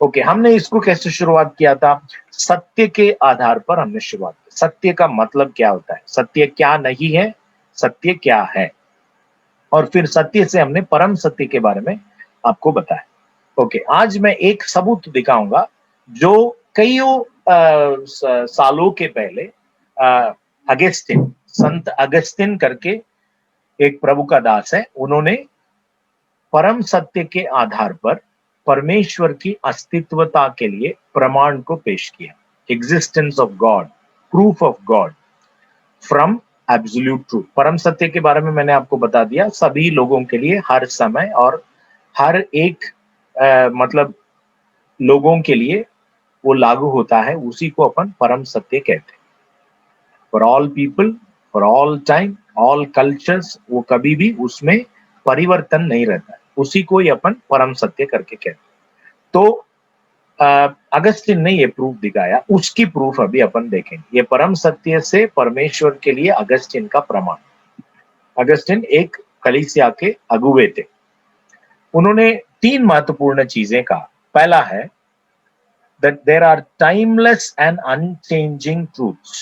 Okay, हमने इसको कैसे शुरुआत किया था? सत्य के आधार पर हमने शुरुआत की। सत्य का मतलब क्या होता है, सत्य क्या नहीं है, सत्य क्या है, और फिर सत्य से हमने परम सत्य के बारे में आपको बताया। ओके, आज मैं एक सबूत दिखाऊंगा जो कईयों सालों के पहले अगस्तिन, संत अगस्तिन करके एक प्रभु का दास है, उन्होंने परम सत्य के आधार पर परमेश्वर की अस्तित्वता के लिए प्रमाण को पेश किया। Existence of God, proof of God from absolute truth. परम सत्य के बारे में मैंने आपको बता दिया, सभी लोगों के लिए हर समय और हर एक मतलब लोगों के लिए वो लागू होता है, उसी को अपन परम सत्य कहते हैं। For all people, for all time, all cultures, वो कभी भी उसमें परिवर्तन नहीं रहता है, उसी को ही अपन परम सत्य करके कहते हैं। तो अगस्तिन ने ये प्रूफ दिखाया, उसकी प्रूफ अभी अपन देखेंगे। ये परम सत्य से परमेश्वर के लिए अगस्तिन का प्रमाण। अगस्तिन एक कलीसिया के अगुवे थे। उन्होंने तीन महत्वपूर्ण चीजें कहा। पहला है that there are timeless and unchanging truths,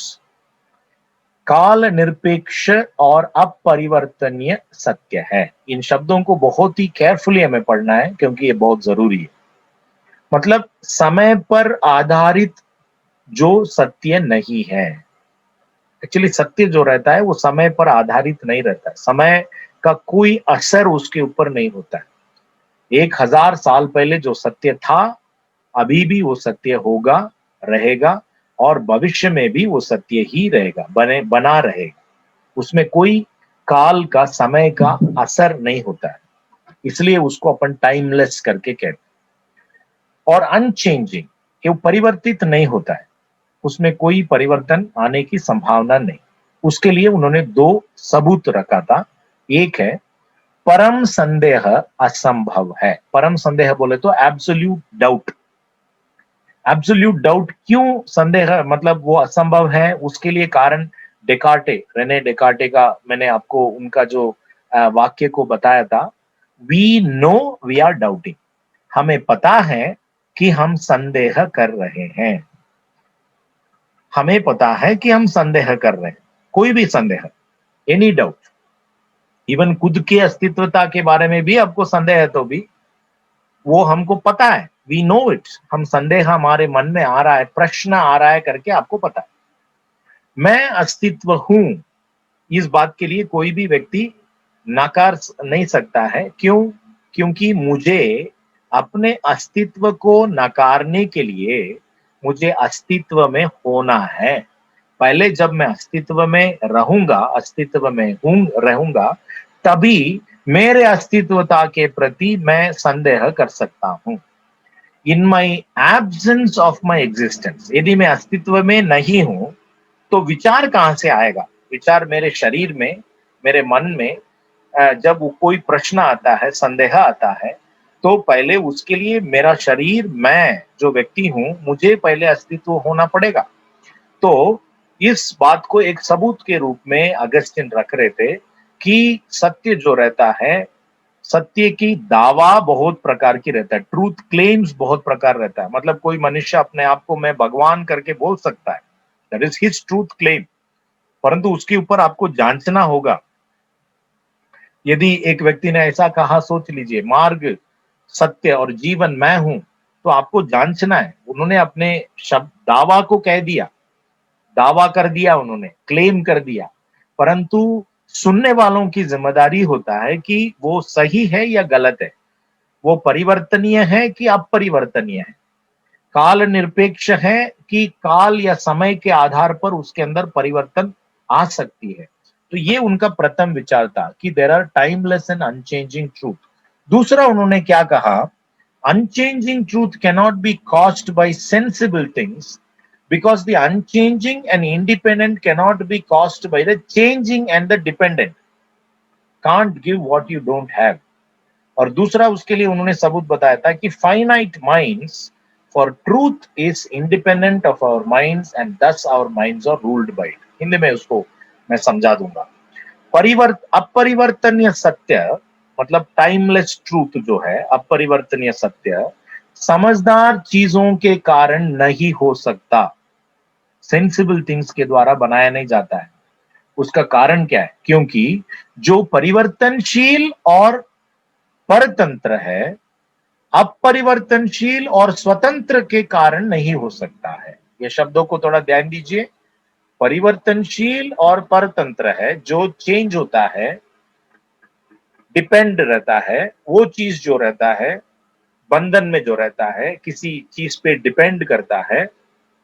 काल निरपेक्ष और अपरिवर्तनीय सत्य है। इन शब्दों को बहुत ही केयरफुली हमें पढ़ना है, क्योंकि ये बहुत जरूरी है। मतलब समय पर आधारित जो सत्य नहीं है। एक्चुअली सत्य जो रहता है वो समय पर आधारित नहीं रहता है, समय का कोई असर उसके ऊपर नहीं होता है। 1000 साल पहले जो सत्य था, अभी भी वो सत्य होगा, रहेगा, और भविष्य में भी वो सत्य ही रहेगा, बना रहेगा। उसमें कोई काल का, समय का असर नहीं होता है, इसलिए उसको अपन टाइमलेस करके कहते हैं। और अनचेंजिंग, वो परिवर्तित नहीं होता है, उसमें कोई परिवर्तन आने की संभावना नहीं। उसके लिए उन्होंने दो सबूत रखा था। एक है परम संदेह असंभव है। परम संदेह बोले तो एब्सोल्यूट डाउट। एब्सोल्यूट डाउट क्यों संदेह, मतलब वो असंभव है, उसके लिए कारण डेकार्टे, रेने डेकार्टे का मैंने आपको उनका जो वाक्य को बताया था। We know we are doubting, हमें पता है कि हम संदेह कर रहे हैं। हमें पता है कि हम संदेह कर रहे हैं, कोई भी संदेह, एनी डाउट, इवन खुद के अस्तित्वता के बारे में भी आपको संदेह है तो भी वो हमको पता है, वी नो इट। हम संदेह हमारे मन में आ रहा है, प्रश्न आ रहा है करके आपको पता है। मैं अस्तित्व हूं, इस बात के लिए कोई भी व्यक्ति नकार नहीं सकता है। क्यों? क्योंकि मुझे अपने अस्तित्व को नकारने के लिए मुझे अस्तित्व में होना है। पहले जब मैं अस्तित्व में रहूंगा, अस्तित्व में रहूंगा, तभी मेरे अस्तित्वता के प्रति मैं संदेह कर सकता हूं। इन माई एब्सेंस ऑफ माई एग्जिस्टेंस, यदि मैं अस्तित्व में नहीं हूं तो विचार कहां से आएगा? विचार मेरे शरीर में, मेरे मन में जब कोई प्रश्न आता है, संदेह आता है, तो पहले उसके लिए मेरा शरीर, मैं जो व्यक्ति हूं, मुझे पहले अस्तित्व होना पड़ेगा। तो इस बात को एक सबूत के रूप में अगस्तिन रख रहे थे कि सत्य जो रहता है, सत्य की दावा बहुत प्रकार की रहता है, ट्रूथ क्लेम्स बहुत प्रकार रहता है। मतलब कोई मनुष्य अपने आप को मैं भगवान करके बोल सकता है, that is his truth claim, परंतु उसके ऊपर आपको जांचना होगा। यदि एक व्यक्ति ने ऐसा कहा, सोच लीजिए, मार्ग, सत्य और जीवन मैं हूं, तो आपको जांचना है। उन्होंने अपने शब्द दावा को कह दिया, दावा कर दिया, उन्होंने क्लेम कर दिया, परंतु सुनने वालों की जिम्मेदारी होता है कि वो सही है या गलत है, वो परिवर्तनीय है कि अपरिवर्तनीय है, काल निरपेक्ष है कि काल या समय के आधार पर उसके अंदर परिवर्तन आ सकती है। तो ये उनका प्रथम विचार था कि there are timeless and unchanging truth. दूसरा उन्होंने क्या कहा? Unchanging truth can not be caused by sensible things, because the unchanging and independent cannot be caused by the changing and the dependent can't give what you don't have। और दूसरा उसके लिए उन्होंने सबूत बताया था कि finite minds for truth is independent of our minds and thus our minds are ruled by it। Hindi में उसको मैं समझा दूंगा। अपरिवर्तनीय सत्य, मतलब टाइमलेस ट्रूथ जो है, अपरिवर्तनीय सत्य, समझदार चीजों के कारण नहीं हो सकता, सेंसिबल थिंग्स के द्वारा बनाया नहीं जाता है। उसका कारण क्या है? क्योंकि जो परिवर्तनशील और परतंत्र है, अपरिवर्तनशील और स्वतंत्र के कारण नहीं हो सकता है। ये शब्दों को थोड़ा ध्यान दीजिए। परिवर्तनशील और परतंत्र है, जो चेंज होता है, डिपेंड रहता है, वो चीज जो रहता है, बंधन में जो रहता है, किसी चीज पे डिपेंड करता है।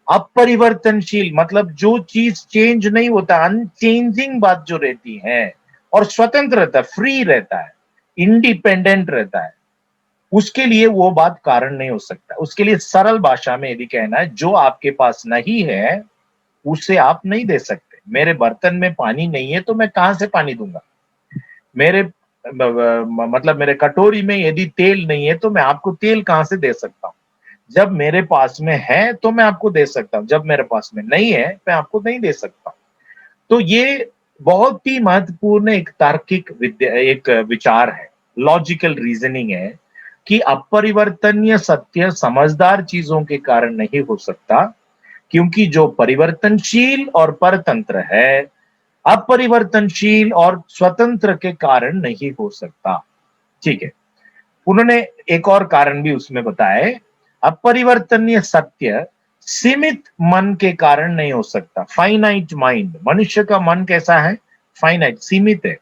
अपरिवर्तनशील मतलब जो चीज चेंज नहीं होता, अनचेंजिंग बात जो रहती है, और स्वतंत्र रहता है, फ्री रहता है, इंडिपेंडेंट रहता है, उसके लिए वो बात कारण नहीं हो सकता। उसके लिए सरल भाषा में यदि कहना है, जो आपके पास नहीं है उसे आप नहीं दे सकते। मेरे बर्तन में पानी नहीं है तो मैं कहां से पानी दूंगा? मेरे मतलब मेरे कटोरी में यदि तेल नहीं है तो मैं आपको तेल कहां से दे सकता हूं? जब मेरे पास में है तो मैं आपको दे सकता हूं, जब मेरे पास में नहीं है मैं आपको नहीं दे सकता। तो ये बहुत ही महत्वपूर्ण एक तार्किक विद्या, एक विचार है, लॉजिकल रीजनिंग है कि अपरिवर्तनीय सत्य समझदार चीजों के कारण नहीं हो सकता, क्योंकि जो परिवर्तनशील और परतंत्र है, अपरिवर्तनशील और स्वतंत्र के कारण नहीं हो सकता। ठीक है। उन्होंने एक और कारण भी उसमें बताए, अपरिवर्तनीय सत्य सीमित मन के कारण नहीं हो सकता। फाइनाइट माइंड, मनुष्य का मन कैसा है? फाइनाइट, सीमित है।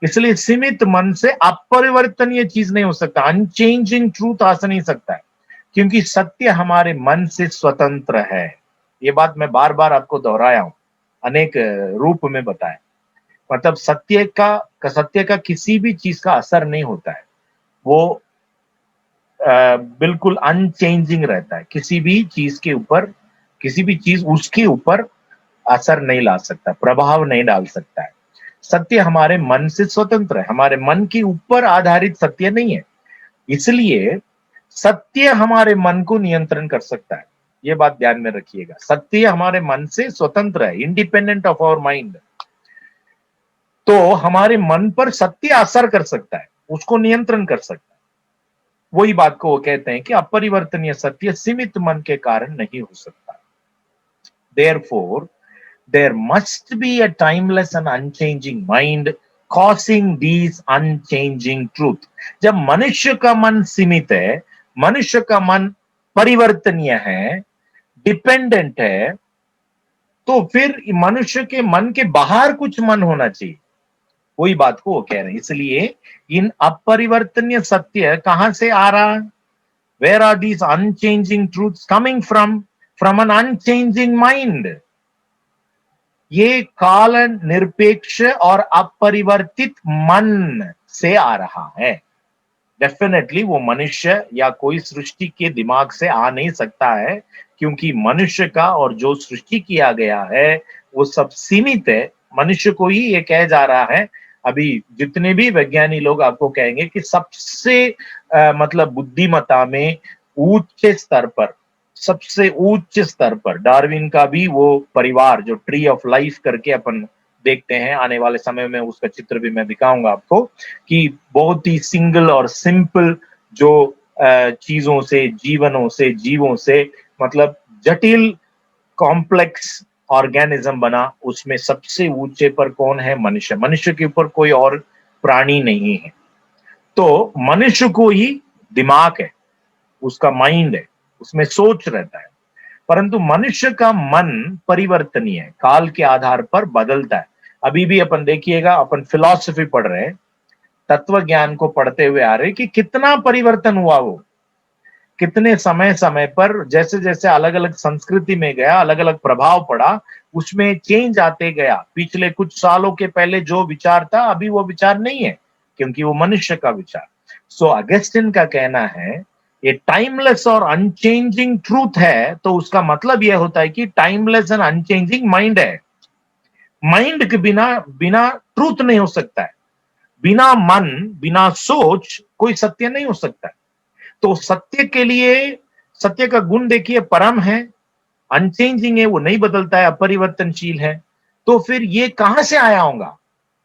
इसलिए सीमित मन से अपरिवर्तनीय चीज नहीं हो सकता, अनचेंजिंग ट्रूथ आ नहीं सकता है, क्योंकि सत्य हमारे मन से स्वतंत्र है। ये बात मैं बार बार आपको दोहराया हूं, अनेक रूप में बताया। मतलब सत्य का किसी भी चीज का असर नहीं होता है, वो बिल्कुल अनचेंजिंग रहता है। किसी भी चीज के ऊपर, किसी भी चीज उसके ऊपर असर नहीं ला सकता, प्रभाव नहीं डाल सकता है। सत्य हमारे मन से स्वतंत्र है, हमारे मन के ऊपर आधारित सत्य नहीं है। इसलिए सत्य हमारे मन को नियंत्रण कर सकता है। ये बात ध्यान में रखिएगा, सत्य हमारे मन से स्वतंत्र है, इंडिपेंडेंट ऑफ आवर माइंड। तो हमारे मन पर सत्य असर कर सकता है, उसको नियंत्रण कर सकता है। वही बात को वो कहते हैं कि अपरिवर्तनीय सत्य सीमित मन के कारण नहीं हो सकता। Therefore, there must be a timeless and unchanging mind causing these unchanging truth. जब मनुष्य का मन सीमित है, मनुष्य का मन परिवर्तनीय है, डिपेंडेंट है, तो फिर मनुष्य के मन के बाहर कुछ मन होना चाहिए। वही बात को वो कह रहे हैं। इसलिए इन अपरिवर्तनीय सत्य कहां से आ रहा है? Where are these unchanging truths coming from? From an unchanging mind. ये काल निरपेक्ष और अपरिवर्तित मन से आ रहा है। डेफिनेटली वो मनुष्य या कोई सृष्टि के दिमाग से आ नहीं सकता है, क्योंकि मनुष्य का और जो सृष्टि किया गया है वो सब सीमित है। मनुष्य को ही ये कह जा रहा है, अभी जितने भी वैज्ञानिक लोग आपको कहेंगे कि सबसे मतलब बुद्धिमत्ता में उच्च स्तर पर, सबसे उच्च स्तर पर डार्विन का भी वो परिवार जो ट्री ऑफ लाइफ करके अपन देखते हैं, आने वाले समय में उसका चित्र भी मैं दिखाऊंगा आपको, कि बहुत ही सिंगल और सिंपल जो चीजों से, जीवों से मतलब जटिल कॉम्प्लेक्स ऑर्गेनिज्म बना, उसमें सबसे ऊंचे पर कौन है? मनुष्य। मनुष्य के ऊपर कोई और प्राणी नहीं है। तो मनुष्य को ही दिमाग है, उसका माइंड है, उसमें सोच रहता है। परंतु मनुष्य का मन परिवर्तनीय है, काल के आधार पर बदलता है। अभी भी अपन देखिएगा, अपन फिलॉसफी पढ़ रहे हैं, तत्व ज्ञान को पढ़ते हुए आ रहे कि कितना परिवर्तन हुआ, वो कितने समय समय पर जैसे जैसे अलग अलग संस्कृति में गया, अलग अलग प्रभाव पड़ा, उसमें चेंज आते गया। पिछले कुछ सालों के पहले जो विचार था अभी वो विचार नहीं है, क्योंकि वो मनुष्य का विचार। सो अगस्टिन का कहना है ये टाइमलेस और अनचेंजिंग ट्रूथ है, तो उसका मतलब यह होता है कि टाइमलेस एंड अनचेंजिंग माइंड है। माइंड के बिना बिना ट्रूथ नहीं हो सकता है, बिना मन, बिना सोच कोई सत्य नहीं हो सकता है। तो सत्य के लिए, सत्य का गुण देखिए, परम है, अनचेंजिंग है, वो नहीं बदलता है, अपरिवर्तनशील है। तो फिर ये कहां से आया होगा?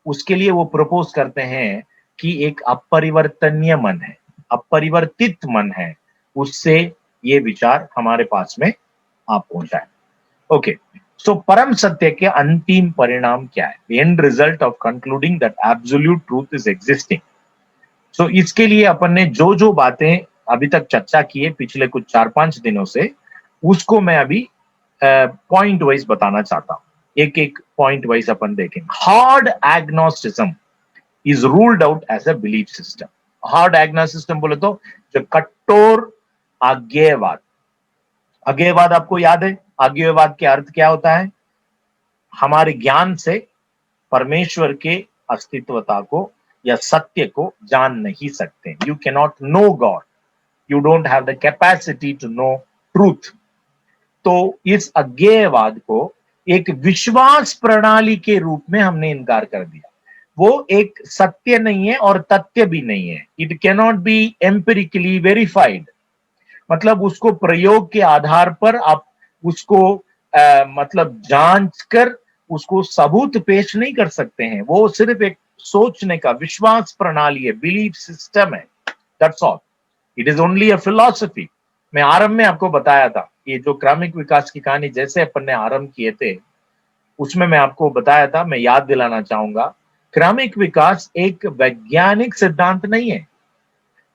उसके लिए वो प्रपोज करते हैं कि एक अपरिवर्तनीय मन है, अपरिवर्तित मन है, उससे ये विचार हमारे पास में आ पहुंचा है। ओके, सो परम सत्य के अंतिम परिणाम क्या है? The end result of concluding that absolute truth is existing. सो इसके लिए अपन ने जो जो बातें अभी तक चर्चा की है पिछले कुछ 4-5 दिनों से, उसको मैं अभी पॉइंट वाइज बताना चाहता हूं। एक एक पॉइंट वाइज अपन देखेंगे। Hard agnosticism is ruled out as a belief system. Hard agnosticism बोले तो जो कठोर आज्ञेयवाद। आज्ञेयवाद आपको याद है? आज्ञेयवाद के अर्थ क्या होता है? हमारे ज्ञान से परमेश्वर के अस्तित्वता को या सत्य को जान नहीं सकते। You can not know God, you don't have the capacity to know truth. तो इस अज्ञेयवाद को एक विश्वास प्रणाली के रूप में हमने इनकार कर दिया। वो एक सत्य नहीं है और तथ्य भी नहीं है। It can not B empirically verified. मतलब उसको प्रयोग के आधार पर आप उसको मतलब जांच कर उसको सबूत पेश नहीं कर सकते हैं। वो सिर्फ एक सोचने का विश्वास प्रणाली है, बिलीफ सिस्टम है। That's all. It is only a philosophy. मैं आरंभ में आपको बताया था, ये जो क्रमिक विकास की कहानी जैसे अपन ने आरंभ किए थे, उसमें मैं आपको बताया था, मैं याद दिलाना चाहूंगा, क्रमिक विकास एक वैज्ञानिक सिद्धांत नहीं है।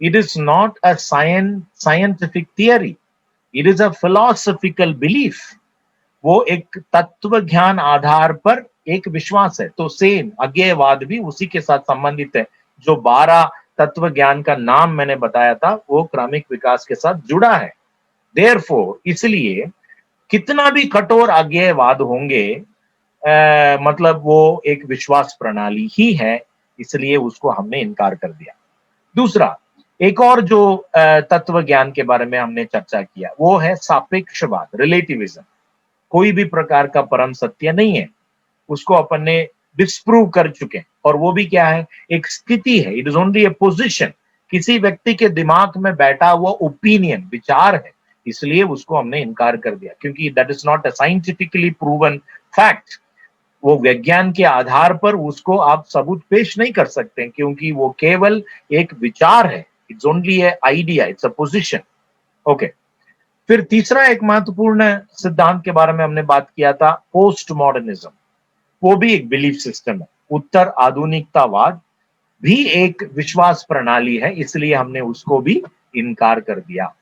It is not a scientific theory. It is a philosophical belief. वो एक तत्व ज्ञान आधार पर एक विश्वास है। तो सेम अज्ञेयवाद भी उसी के साथ संबंधित है। जो 12 तत्व ज्ञान का नाम मैंने बताया था वो क्रमिक विकास के साथ जुड़ा है। देयरफॉर इसलिए कितना भी कठोर अज्ञेयवाद होंगे, मतलब वो एक विश्वास प्रणाली ही है, इसलिए उसको हमने इनकार कर दिया। दूसरा, एक और जो तत्व ज्ञान के बारे में हमने चर्चा किया वो है सापेक्षवाद, रिलेटिविज्म। कोई भी प्रकार का परम सत्य नहीं है, उसको अपन ने डिस्प्रूव कर चुके हैं। और वो भी क्या है? एक स्थिति है। It is only A position. किसी व्यक्ति के दिमाग में बैठा हुआ ओपिनियन, विचार है, इसलिए उसको हमने इनकार कर दिया, क्योंकि that is not a scientifically proven fact. वो विज्ञान के आधार पर उसको आप सबूत पेश नहीं कर सकते, क्योंकि वो केवल एक विचार है। It's only A idea, it's a position. Okay, फिर तीसरा एक महत्वपूर्ण सिद्धांत के बारे में हमने बात किया था, पोस्ट मॉडर्निज्म। वो भी एक बिलीफ सिस्टम है। उत्तर आधुनिकतावाद भी एक विश्वास प्रणाली है, इसलिए हमने उसको भी इनकार कर दिया।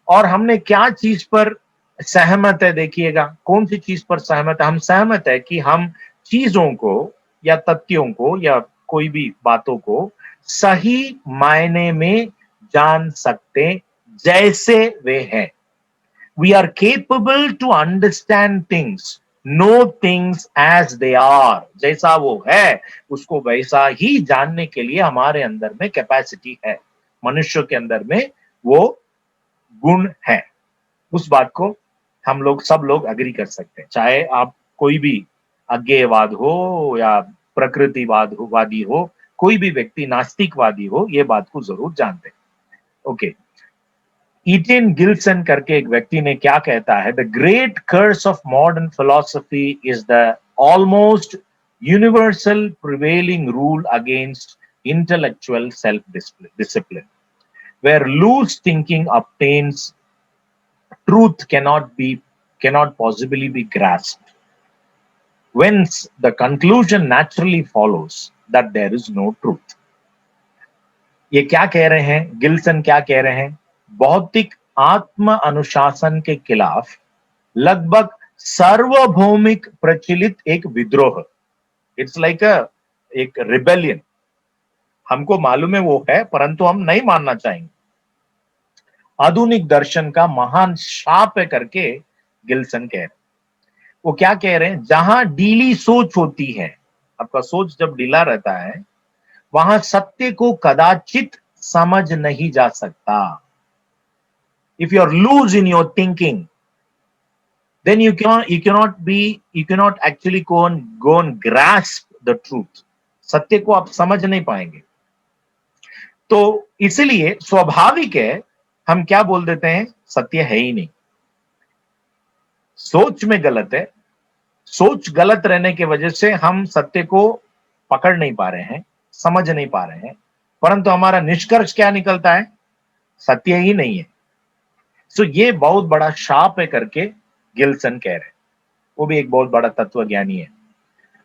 और हमने क्या चीज पर सहमत है? देखिएगा, कौन सी चीज पर सहमत है? हम सहमत है कि हम चीजों को या तथ्यों को या कोई भी बातों को सही मायने में जान सकते जैसे वे हैं। We are capable to understand things, know things as they are. जैसा वो है उसको वैसा ही जानने के लिए हमारे अंदर में कैपेसिटी है। मनुष्य के अंदर में वो गुण है। उस बात को हम लोग सब लोग अग्री कर सकते हैं, चाहे आप कोई भी अज्ञेयवाद हो या प्रकृतिवाद हो, वादी हो, कोई भी व्यक्ति नास्तिकवादी हो, ये बात को जरूर जानते हैं। ओके, ईटेन गिल्सन करके एक व्यक्ति ने क्या कहता है, the great curse of modern philosophy is the almost universal prevailing rule against intellectual self discipline, where loose thinking obtains, truth cannot possibly be grasped. Whence the conclusion naturally follows that there is no truth. ये क्या कह रहे हैं? Gilson क्या कह रहे हैं? भौतिक आत्म अनुशासन के खिलाफ लगभग सार्वभौमिक प्रचलित एक विद्रोह, इट्स लाइक एक रिबेलियन, हमको मालूम है वो है, परंतु हम नहीं मानना चाहेंगे, आधुनिक दर्शन का महान शाप है करके गिल्सन कह रहे हैं। वो क्या कह रहे हैं? जहां ढीली सोच होती है, आपका सोच जब ढीला रहता है, वहां सत्य को कदाचित समझ नहीं जा सकता। If you are loose in your thinking, then you cannot actually go and grasp the truth. सत्य को आप समझ नहीं पाएंगे। तो इसलिए स्वाभाविक है हम क्या बोल देते हैं? सत्य है ही नहीं। सोच में गलत है, सोच गलत रहने की वजह से हम सत्य को पकड़ नहीं पा रहे हैं, समझ नहीं पा रहे हैं, परंतु हमारा निष्कर्ष क्या निकलता है? सत्य ही नहीं है। सो ये बहुत बड़ा शाप है करके गिल्सन कह रहे हैं। वो भी एक बहुत बड़ा तत्वज्ञानी है।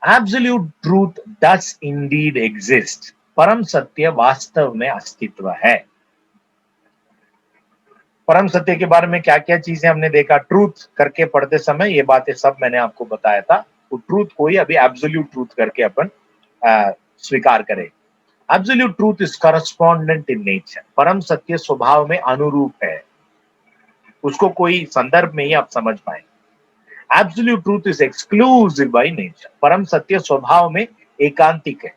एब्सोल्यूट ट्रूथ डस इंडीड एग्जिस्ट, परम सत्य वास्तव में अस्तित्व है। परम सत्य के बारे में क्या क्या चीजें हमने देखा ट्रूथ करके पढ़ते समय, ये बातें सब मैंने आपको बताया था। तो ट्रूथ कोई अभी एब्सोल्यूट ट्रूथ करके अपन स्वीकार करें। Absolute truth is correspondent in nature, परम सत्य स्वभाव में अनुरूप है, उसको कोई संदर्भ में ही आप समझ पाए। Absolute truth is exclusive by nature, परम सत्य स्वभाव में एकांतिक है,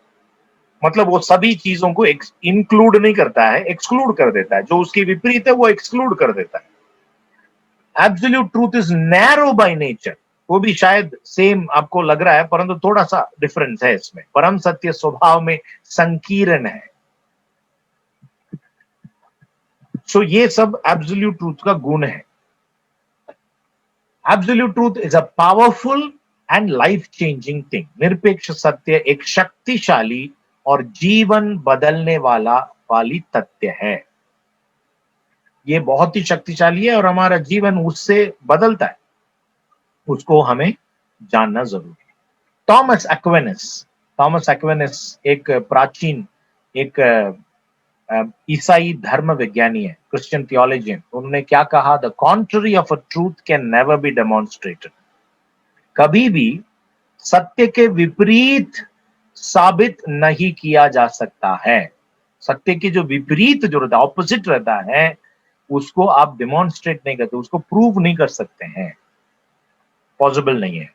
मतलब वो सभी चीजों को इंक्लूड नहीं करता है, एक्सक्लूड कर देता है। जो उसके विपरीत है वो एक्सक्लूड कर देता है। Absolute truth is narrow by nature, वो भी शायद सेम आपको लग रहा है परंतु थोड़ा सा डिफरेंस है इसमें। परम सत्य स्वभाव में संकीर्ण है। सो ये सब एब्सोल्यूट ट्रूथ का गुण है। Absolute truth is a powerful and life changing thing, निरपेक्ष सत्य एक शक्तिशाली और जीवन बदलने वाली तथ्य है। ये बहुत ही शक्तिशाली है और हमारा जीवन उससे बदलता है, उसको हमें जानना जरूरी है। थॉमस एक्विनस एक प्राचीन एक ईसाई धर्म विज्ञानी है, क्रिश्चियन थियोलॉजियन। उन्होंने क्या कहा? The contrary of a truth can never be demonstrated, कभी भी सत्य के विपरीत साबित नहीं किया जा सकता है। सत्य की जो विपरीत जो रहता है, ऑपोजिट रहता है, उसको आप डेमोन्स्ट्रेट नहीं करते, उसको प्रूव नहीं कर सकते हैं, पॉसिबल नहीं है।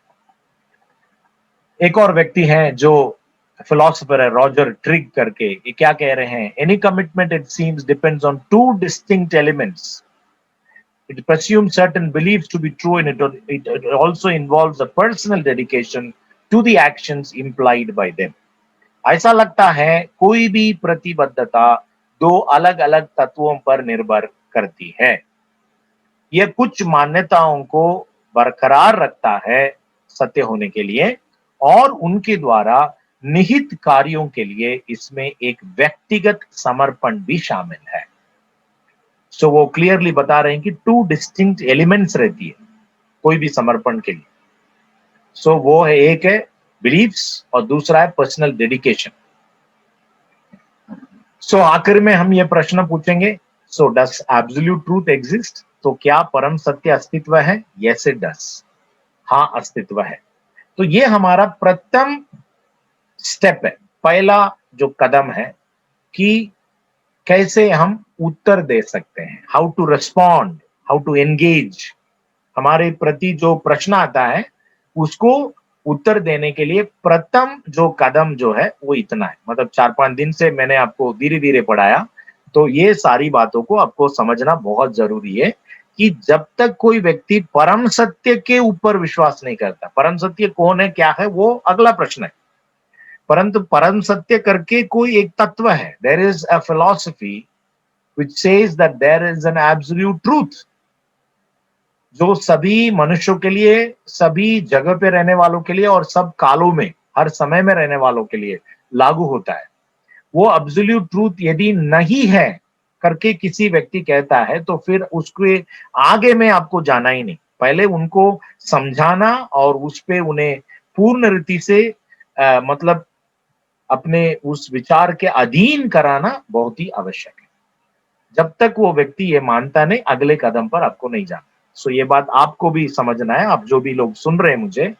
एक और व्यक्ति है जो फिलोसोफर है, रॉजर ट्रिग करके, ये क्या कह रहे हैं? Any commitment it seems depends on two distinct elements, it presumes certain beliefs to be true and it also involves a personal dedication to the actions implied by them. ऐसा लगता है कोई भी प्रतिबद्धता दो अलग अलग तत्वों पर निर्भर करती है। यह कुछ मान्यताओं को बरकरार रखता है सत्य होने के लिए, और उनके द्वारा निहित कार्यों के लिए इसमें एक व्यक्तिगत समर्पण भी शामिल है। सो वो क्लियरली बता रहे हैं कि टू डिस्टिंक्ट एलिमेंट्स रहती है कोई भी समर्पण के लिए। सो वो है, एक है बिलीफ्स और दूसरा है पर्सनल डेडिकेशन। सो आखिर में हम ये प्रश्न पूछेंगे, सो डस एब्सोल्यूट ट्रूथ एग्जिस्ट? तो क्या परम सत्य अस्तित्व है? यस इट डस, हाँ अस्तित्व है। तो ये हमारा प्रथम स्टेप है, पहला जो कदम है कि कैसे हम उत्तर दे सकते हैं, how to respond, how to engage. हमारे प्रति जो प्रश्न आता है उसको उत्तर देने के लिए प्रथम जो कदम जो है वो इतना है। मतलब 4-5 दिन से मैंने आपको धीरे धीरे पढ़ाया, तो ये सारी बातों को आपको समझना बहुत जरूरी है कि जब तक कोई व्यक्ति परम सत्य के ऊपर विश्वास नहीं करता, परम सत्य कौन है क्या है वो अगला प्रश्न है, परंतु परम सत्य करके कोई एक तत्व है, there is a philosophy which says that there is an absolute truth, जो सभी मनुष्यों के लिए, सभी जगह पे रहने वालों के लिए और सब कालों में, हर समय में रहने वालों के लिए लागू होता है। वो एब्सोल्यूट ट्रूथ यदि नहीं है करके किसी व्यक्ति कहता है तो फिर उसके आगे में आपको जाना ही नहीं, पहले उनको समझाना और उस पे उन्हें पूर्ण रीति से मतलब अपने उस विचार के अधीन कराना बहुत ही आवश्यक है। जब तक वो व्यक्ति ये मानता नहीं, अगले कदम पर आपको नहीं जाना। सो ये बात आपको भी समझना है। आप जो भी लोग सुन रहे हैं मुझे,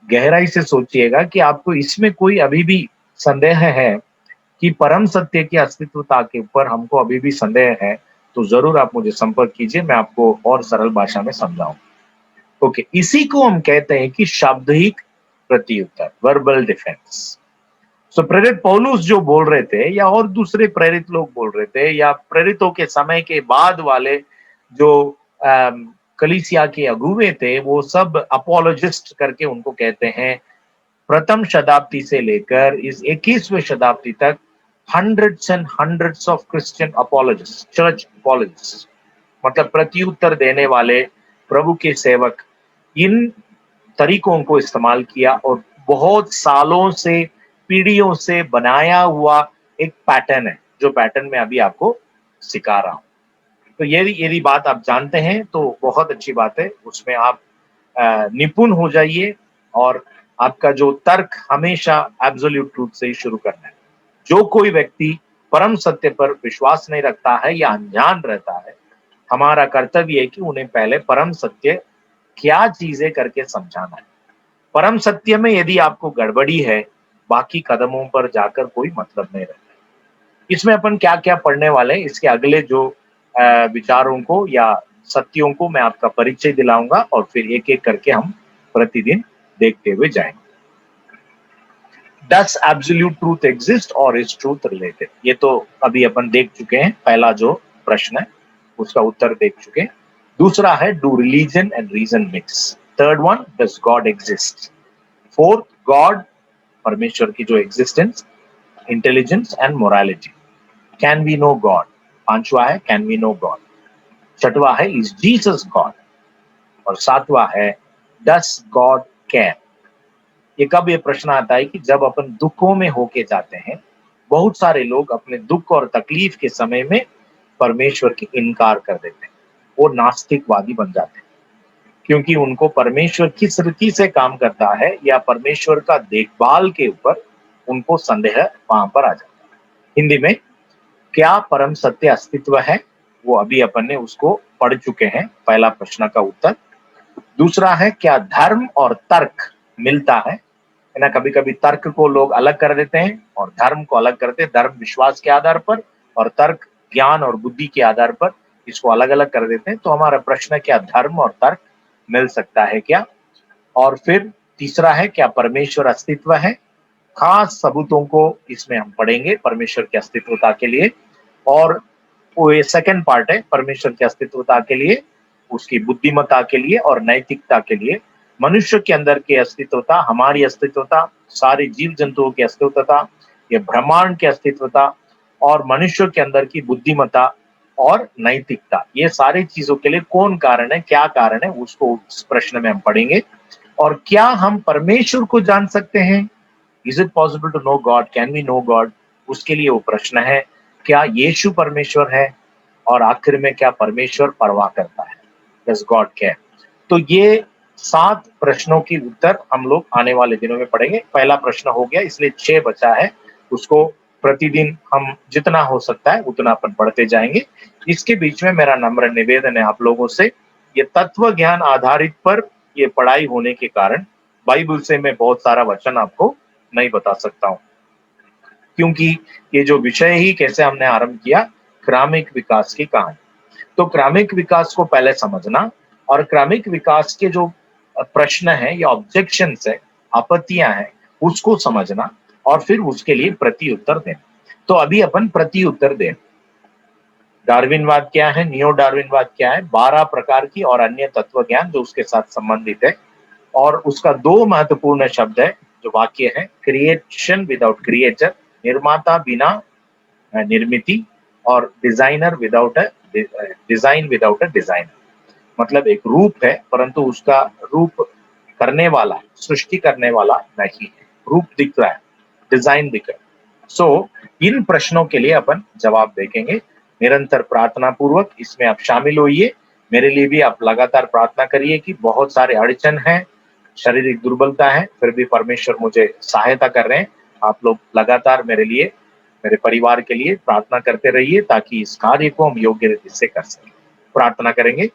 गहराई से सोचिएगा कि आपको इसमें कोई अभी भी संदेह है कि परम सत्य की अस्तित्वता के ऊपर हमको अभी भी संदेह है, तो जरूर आप मुझे संपर्क कीजिए, मैं आपको और सरल भाषा में समझाऊं। ओके, इसी को हम कहते हैं कि शाब्दिक प्रत्युत्तर, वर्बल डिफेंस। सो प्रेरित पौलुस जो बोल रहे थे या और दूसरे प्रेरित लोग बोल रहे थे या प्रेरितों के समय के बाद वाले जो कलीसिया के अगुवे थे, वो सब अपोलोजिस्ट करके उनको कहते हैं। प्रथम शताब्दी से लेकर इस 21वीं शताब्दी तक hundreds and hundreds of Christian apologist, church apologist, मतलब प्रत्युत्तर देने वाले प्रभु के सेवक, इन तरीकों को इस्तेमाल किया और बहुत सालों से, पीढ़ियों से बनाया हुआ एक पैटर्न है, जो पैटर्न मैं अभी आपको सिखा रहा हूं। तो यदि यदि बात आप जानते हैं तो बहुत अच्छी बात है, उसमें आप निपुण हो जाइए और आपका जो तर्क हमेशा एब्सोल्यूट ट्रूथ से ही शुरू करना है। जो कोई व्यक्ति परम सत्य पर विश्वास नहीं रखता है या अनजान रहता है, हमारा कर्तव्य है कि उन्हें पहले परम सत्य क्या चीज़ है करके समझाना है। परम सत्य में यदि आपको गड़बड़ी है, बाकी कदमों पर जाकर कोई मतलब नहीं रहता। इसमें अपन क्या-क्या पढ़ने वाले हैं, इसके अगले जो विचारों को या सत्यों को मैं आपका परिचय दिलाऊँगा और फिर एक-एक करके हम प्रतिदिन देखते हुए जाएँगे। डज़ एब्सोल्यूट ट्रूथ एक्जिस्ट और इज ट्रूथ रिलेटेड? ये तो अभी अपन देख चुके हैं, पहला जो प्रश्न है, उसका उत्तर देख चुके हैं। दूसरा है do religion and reason mix? Third one does God exist? Fourth God परमेश्वर की जो existence, intelligence and morality. Can we know God? पांचवा है कैन वी नो गॉड। छठवा है इज जीसस गॉड? और सातवां है डस गॉड केयर? ये कब ये प्रश्न आता है कि जब अपन दुखों में होके जाते हैं, बहुत सारे लोग अपने दुख और तकलीफ के समय में परमेश्वर की इनकार कर देते हैं, वो नास्तिकवादी बन जाते हैं, क्योंकि उनको परमेश्वर किस रीति से काम करता है या परमेश्वर का देखभाल के ऊपर उनको संदेह वहां पर आ जाता है। हिंदी में क्या परम सत्य अस्तित्व है, वो अभी अपन ने उसको पढ़ चुके हैं, पहला प्रश्न का उत्तर। दूसरा है क्या धर्म और तर्क मिलता है ना? कभी कभी तर्क को लोग अलग कर देते हैं और धर्म को अलग करते हैं, धर्म विश्वास के आधार पर और तर्क ज्ञान और बुद्धि के आधार पर इसको अलग अलग कर देते हैं। तो हमारा प्रश्न है क्या धर्म और तर्क मिल सकता है क्या? और फिर तीसरा है क्या परमेश्वर अस्तित्व है? खास सबूतों को इसमें हम पढ़ेंगे परमेश्वर की अस्तित्वता के लिए। और वो ये सेकंड पार्ट है परमेश्वर की अस्तित्वता के लिए, उसकी बुद्धिमत्ता के लिए और नैतिकता के लिए। मनुष्य के अंदर की अस्तित्वता, हमारी अस्तित्वता, सारे जीव जंतुओं की अस्तित्वता, ये ब्रह्मांड की अस्तित्वता और मनुष्य के अंदर की बुद्धिमत्ता और नैतिकता, ये सारी चीजों के लिए कौन कारण है, क्या कारण है, उसको उस प्रश्न में हम पढ़ेंगे। और क्या हम परमेश्वर को जान सकते हैं? Is it possible to know God? Can we know God? उसके लिए वो प्रश्न है। क्या यीशु परमेश्वर है? और आखिर में क्या परमेश्वर परवाह करता है? Does God care? तो ये 7 प्रश्नों की उत्तर हम लोग आने वाले दिनों में पढ़ेंगे। पहला प्रश्न हो गया, इसलिए 6 बचा है, उसको प्रतिदिन हम जितना हो सकता है उतना अपन पढ़ते जाएंगे। इसके बीच में मेरा नम्र निवेदन है आप लोगों से, ये तत्व ज्ञान आधारित पर ये पढ़ाई होने के कारण बाइबल से मैं बहुत सारा वचन आपको नहीं बता सकता हूँ, क्योंकि ये जो विषय ही कैसे हमने आरंभ किया, क्रमिक विकास की कहानी। तो क्रमिक विकास को पहले समझना और क्रमिक विकास के जो प्रश्न है या ऑब्जेक्शंस है, आपत्तियां हैं, उसको समझना और फिर उसके लिए प्रति उत्तर देना। तो अभी अपन प्रति उत्तर दें। डार्विनवाद क्या है, नियो डार्विनवाद क्या है, 12 प्रकार की और अन्य तत्व ज्ञान जो उसके साथ संबंधित है। और उसका 2 महत्वपूर्ण शब्द है, जो वाक्य है, क्रिएशन विदाउट क्रिएटर, निर्माता बिना निर्मिति, और designer without a design without a designer. मतलब एक रूप है परंतु उसका रूप करने वाला, सृष्टि करने वाला नहीं है। रूप दिख रहा है, डिजाइन दिख रहा है। सो इन प्रश्नों के लिए अपन जवाब देखेंगे निरंतर प्रार्थना पूर्वक। इसमें आप शामिल होइए, मेरे लिए भी आप लगातार प्रार्थना करिए कि बहुत सारे अड़चन हैं, शारीरिक दुर्बलता है, फिर भी परमेश्वर मुझे सहायता कर रहे हैं। आप लोग लगातार मेरे लिए, मेरे परिवार के लिए प्रार्थना करते रहिए ताकि इस कार्य को हम योग्य रीति से कर सकें। प्रार्थना करेंगे।